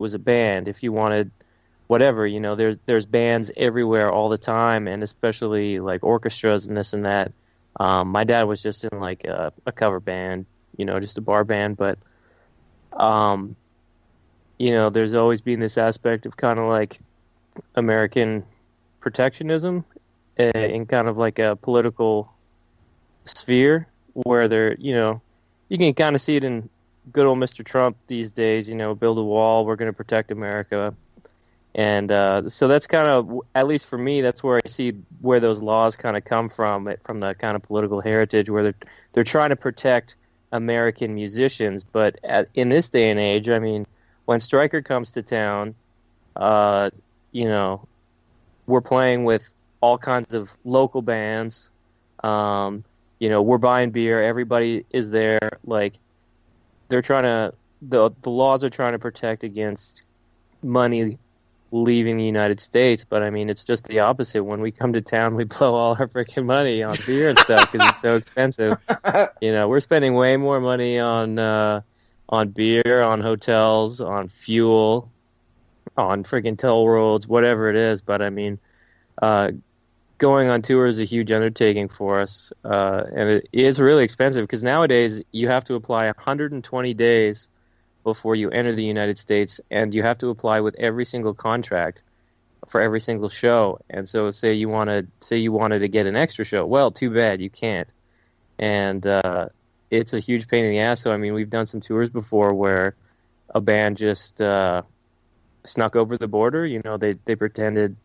was a band. If you wanted whatever, there's bands everywhere all the time, and especially like orchestras and this and that. My dad was just in like a cover band, just a bar band, but there's always been this aspect of kind of like American protectionism in kind of like a political sphere where you can kind of see it in good old Mr. Trump these days, build a wall, we're going to protect America. And so that's kind of, at least for me, that's where I see where those laws kind of come from the kind of political heritage where they're trying to protect American musicians. But in this day and age, I mean, when Stryker comes to town, we're playing with all kinds of local bands. We're buying beer. Everybody is there. Like, they're trying to, the laws are trying to protect against money leaving the United States, but I mean, it's just the opposite. When we come to town, we blow all our freaking money on beer and stuff because it's so expensive. We're spending way more money on beer, on hotels, on fuel, on freaking toll roads, whatever it is. But I mean, going on tour is a huge undertaking for us, and it is really expensive because nowadays you have to apply 120 days before you enter the United States, and you have to apply with every single contract for every single show. And so say you wanted to get an extra show. Well, too bad, you can't. And it's a huge pain in the ass. So, I mean, we've done some tours before where a band just snuck over the border. They pretended,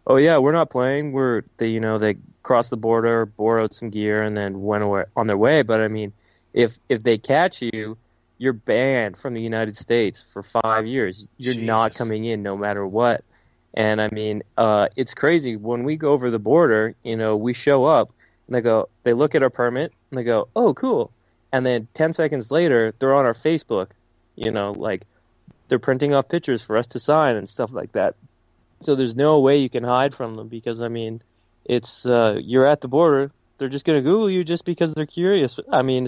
oh, yeah, we're not playing. They crossed the border, borrowed some gear, and then went away on their way. But, I mean, if they catch you, you're banned from the United States for 5 years. You're Jesus. Not coming in no matter what. And I mean, it's crazy. When we go over the border, we show up and they look at our permit and they go, oh, cool. And then 10 seconds later, they're on our Facebook, like they're printing off pictures for us to sign and stuff like that. So there's no way you can hide from them because, I mean, it's, you're at the border. They're just going to Google you just because they're curious. I mean,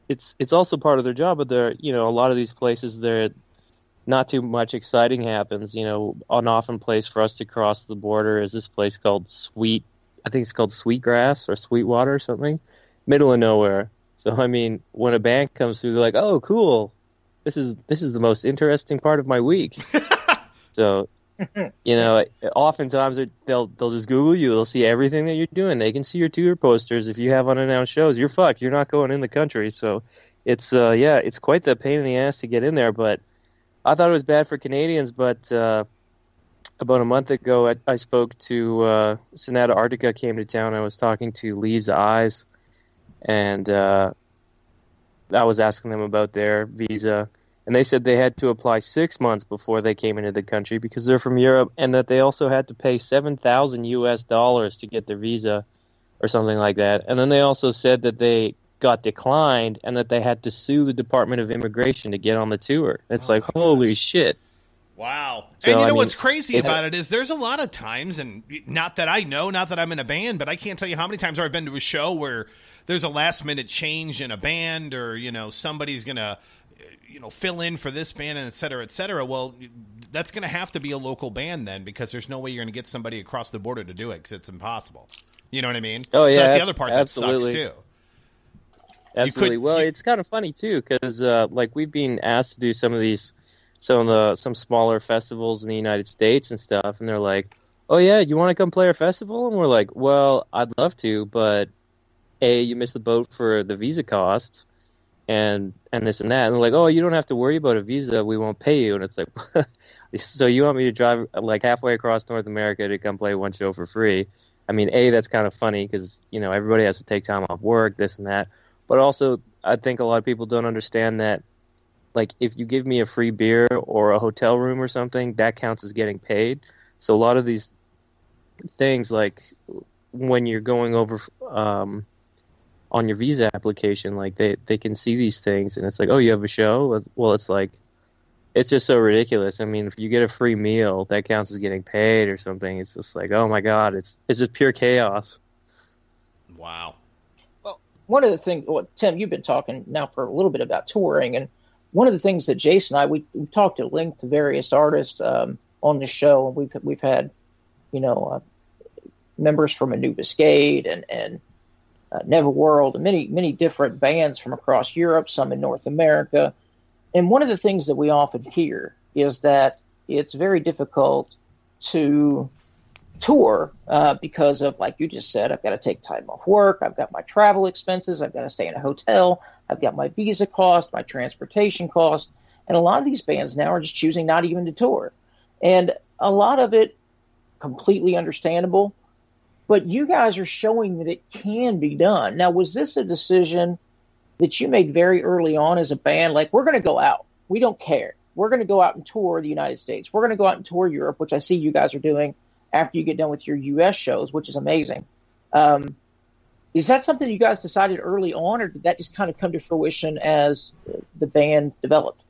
it's also part of their job, but they're, a lot of these places, they're not too much exciting happens. An often place for us to cross the border is this place called Sweetgrass or Sweetwater or something, middle of nowhere. So, I mean, when a band comes through, they're like, oh, cool. This is the most interesting part of my week. So, oftentimes they'll just Google you. They'll see everything that you're doing. They can see your tour posters. If you have unannounced shows, you're fucked. You're not going in the country. So it's it's quite the pain in the ass to get in there. But I thought it was bad for Canadians. But about a month ago, I spoke to Sonata Arctica came to town. I was talking to Leaves Eyes, and I was asking them about their visa. And they said they had to apply 6 months before they came into the country because they're from Europe, and that they also had to pay $7,000 to get their visa or something like that. And then they also said that they got declined and that they had to sue the Department of Immigration to get on the tour. It's like, holy shit. Wow. So, and what's crazy about it is there's a lot of times, and not that I know, not that I'm in a band, but I can't tell you how many times I've been to a show where there's a last-minute change in a band or, somebody's going to fill in for this band and et cetera, et cetera. Well, that's going to have to be a local band then because there's no way you're going to get somebody across the border to do it because it's impossible. You know what I mean? Oh, yeah. So that's the other part absolutely. That sucks, too. Absolutely. It's kind of funny, too, because we've been asked to do some smaller festivals in the United States and stuff, and they're like, oh, yeah, you want to come play our festival? And we're like, well, I'd love to, but A, you missed the boat for the visa costs. And this and that. And they're like, oh, you don't have to worry about a visa. We won't pay you. And it's like, so you want me to drive like halfway across North America to come play one show for free? I mean, A, that's kind of funny because, everybody has to take time off work, this and that. But also, I think a lot of people don't understand that, like, if you give me a free beer or a hotel room or something, that counts as getting paid. So a lot of these things, like when you're going over on your visa application, like they can see these things and it's like, oh, you have a show? Well, it's like, it's just so ridiculous. I mean, if you get a free meal, that counts as getting paid or something. It's just like, oh my God, it's just pure chaos. Wow. Well, one of the things, Tim, you've been talking now for a little bit about touring, and one of the things that Jason and I, we've talked at length to various artists on the show. We've had, members from Anubis Gate and Neverworld, and many different bands from across Europe, some in North America. And one of the things that we often hear is that it's very difficult to tour because of, like you just said, I've got to take time off work, I've got my travel expenses, I've got to stay in a hotel, I've got my visa cost, my transportation cost, and a lot of these bands now are just choosing not even to tour. And a lot of it completely understandable, but you guys are showing that it can be done. Now, was this a decision that you made very early on as a band? Like, we're going to go out. We don't care. We're going to go out and tour the United States. We're going to go out and tour Europe, which I see you guys are doing after you get done with your U.S. shows, which is amazing. Is that something you guys decided early on, or did that just kind of come to fruition as the band developed?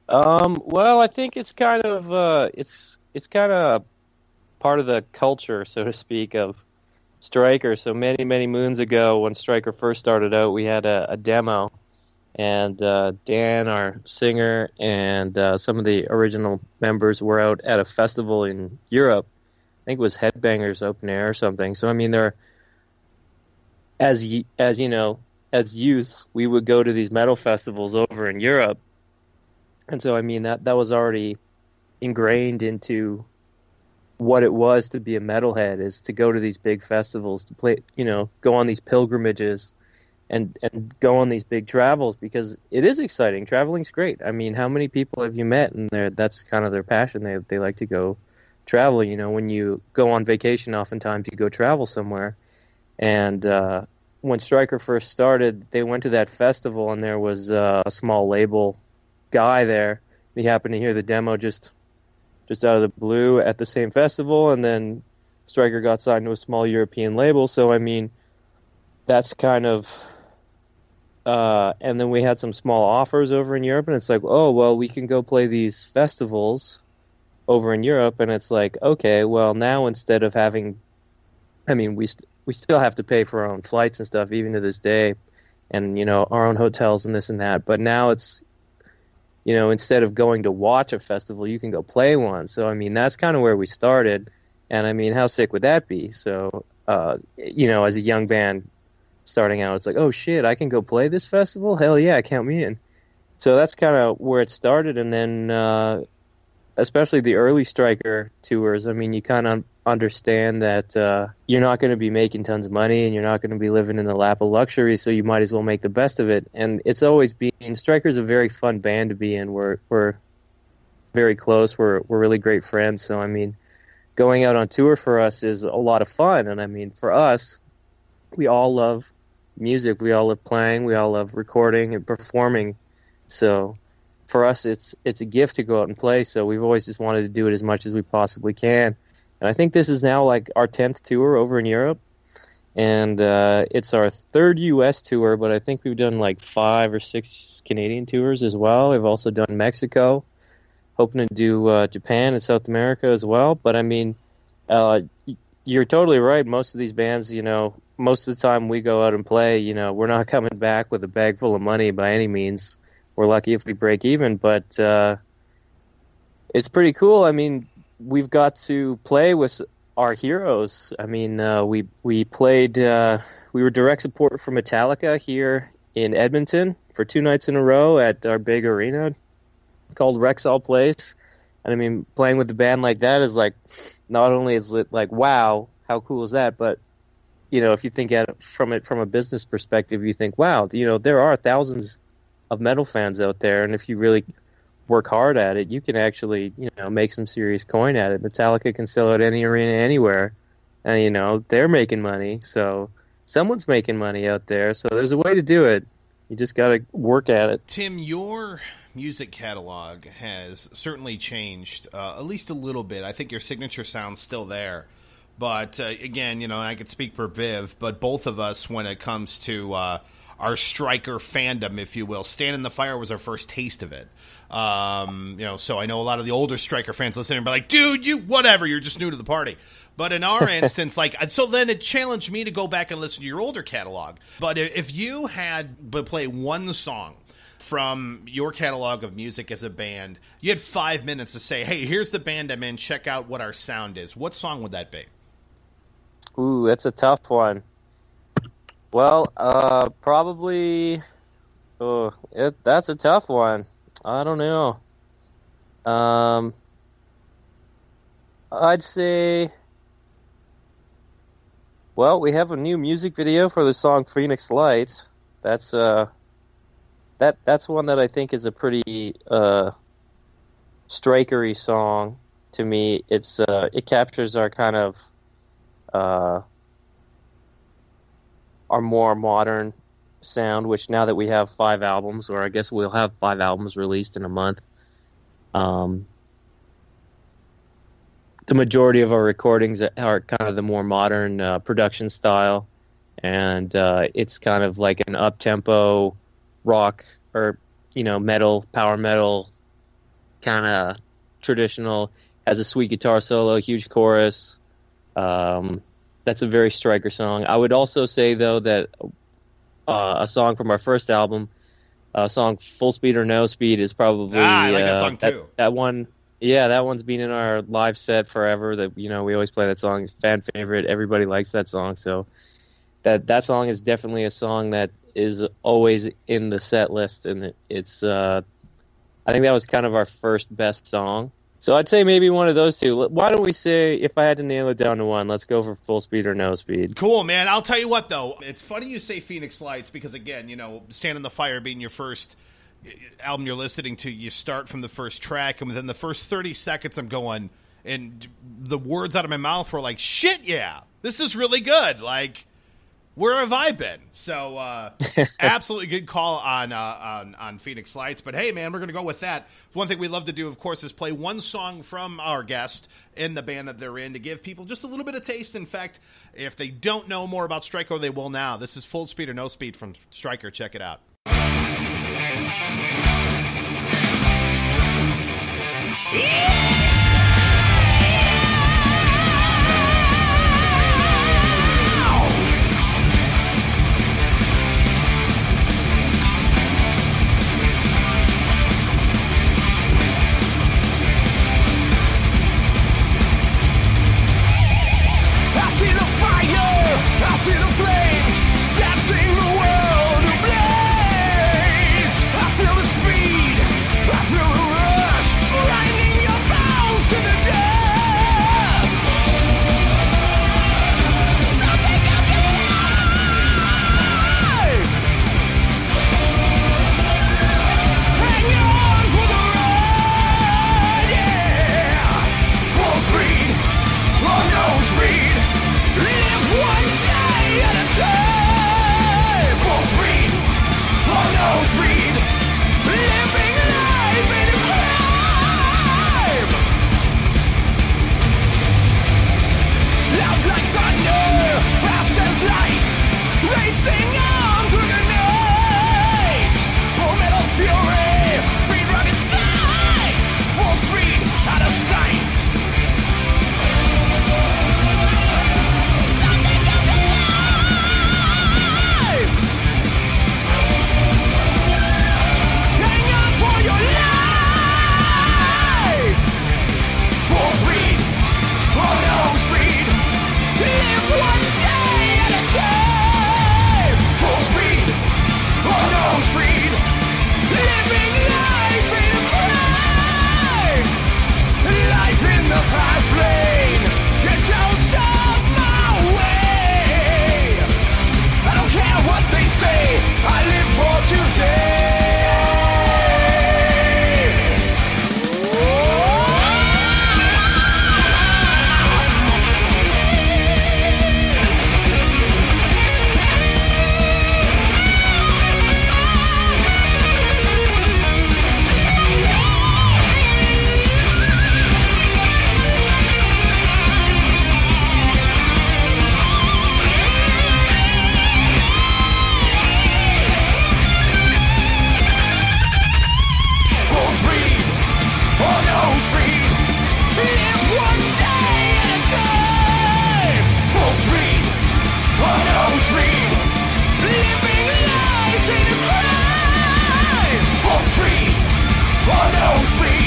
Well, I think it's kind of it's kind of part of the culture, so to speak, of Stryker. So many moons ago, when Stryker first started out, we had a demo, and Dan, our singer, and some of the original members were out at a festival in Europe. I think it was Headbangers Open Air or something. So I mean, as youths, we would go to these metal festivals over in Europe. And so, I mean, that was already ingrained into what it was to be a metalhead, is to go to these big festivals, to play, go on these pilgrimages and go on these big travels, because it is exciting. Traveling's great. I mean, how many people have you met, and that's kind of their passion. They like to go travel. When you go on vacation, oftentimes you go travel somewhere. And when Stryker first started, they went to that festival, and there was a small label guy there. He happened to hear the demo just out of the blue at the same festival, and then Stryker got signed to a small European label. So I mean, that's kind of and then we had some small offers over in Europe, and it's like, oh well, we can go play these festivals over in Europe. And it's like, okay, well, now instead of having, I mean, we still have to pay for our own flights and stuff even to this day, and our own hotels and this and that, but now it's, instead of going to watch a festival, you can go play one. So, I mean, that's kind of where we started. And, I mean, how sick would that be? So, as a young band starting out, it's like, oh, shit, I can go play this festival? Hell yeah, count me in. So that's kind of where it started. And then, especially the early Stryker tours, I mean, you kind of understand that you're not going to be making tons of money, and you're not going to be living in the lap of luxury, so you might as well make the best of it. And it's always been, Stryker's a very fun band to be in. We're very close. We're really great friends. So I mean, going out on tour for us is a lot of fun. And I mean, for us, we all love music. We all love playing. We all love recording and performing. So for us, it's a gift to go out and play. So we've always just wanted to do it as much as we possibly can. And I think this is now like our 10th tour over in Europe. And it's our third U.S. tour, but I think we've done like 5 or 6 Canadian tours as well. We've also done Mexico, hoping to do Japan and South America as well. But I mean, you're totally right. Most of these bands, most of the time we go out and play, we're not coming back with a bag full of money by any means. We're lucky if we break even, but it's pretty cool. I mean, we've got to play with our heroes. I mean, we played, we were direct support for Metallica here in Edmonton for 2 nights in a row at our big arena called Rexall Place. And I mean, playing with the band like that is like, not only is it like, wow, how cool is that? But, if you think at it from a business perspective, you think, wow, there are thousands of metal fans out there. And if you really work hard at it, you can actually, make some serious coin at it. Metallica can sell out any arena anywhere, and, they're making money. So someone's making money out there. So there's a way to do it. You just got to work at it. Tim, your music catalog has certainly changed, at least a little bit. I think your signature sound's still there. But again, I could speak for Viv, but both of us, when it comes to our Stryker fandom, if you will, Stand in the Fire was our first taste of it. So I know a lot of the older Stryker fans listening are like, dude, you're just new to the party. But in our instance, so then it challenged me to go back and listen to your older catalog. But if you had to play one song from your catalog of music as a band, you had 5 minutes to say, hey, here's the band I'm in, check out what our sound is. What song would that be? Ooh, that's a tough one. Well, probably... Oh, that's a tough one. I don't know. I'd say... Well, we have a new music video for the song Phoenix Lights. That's one that I think is a pretty strikery song to me. It captures our kind of our more modern sound, which now that we have 5 albums, or I guess we'll have 5 albums released in a month, the majority of our recordings are kind of the more modern production style, and it's kind of like an up-tempo rock or, metal, power metal, kind of traditional, has a sweet guitar solo, huge chorus. That's a very striker song. I would also say, though, that a song from our first album, song Full Speed or No Speed, is probably... I like that song, too. That one... Yeah, that one's been in our live set forever. That we always play that song. It's fan favorite. Everybody likes that song. So that song is definitely a song that is always in the set list, and it's. I think that was kind of our first best song. So I'd say maybe one of those two. Why don't we say, if I had to nail it down to one, let's go for Full Speed or No Speed. Cool, man. I'll tell you what, though. It's funny you say Phoenix Lights because, again, Stand in the Fire being your first album you're listening to, you start from the first track, and within the first 30 seconds I'm going, and the words out of my mouth were like, shit, yeah, this is really good. Like, where have I been? So absolutely good call on Phoenix Lights. But hey, man, we're going to go with that. One thing we love to do, of course, is play one song from our guest in the band that they're in to give people just a little bit of taste. In fact, if they don't know more about Stryker, they will now. This is Full Speed or No Speed from Stryker. Check it out. Feel the knows me.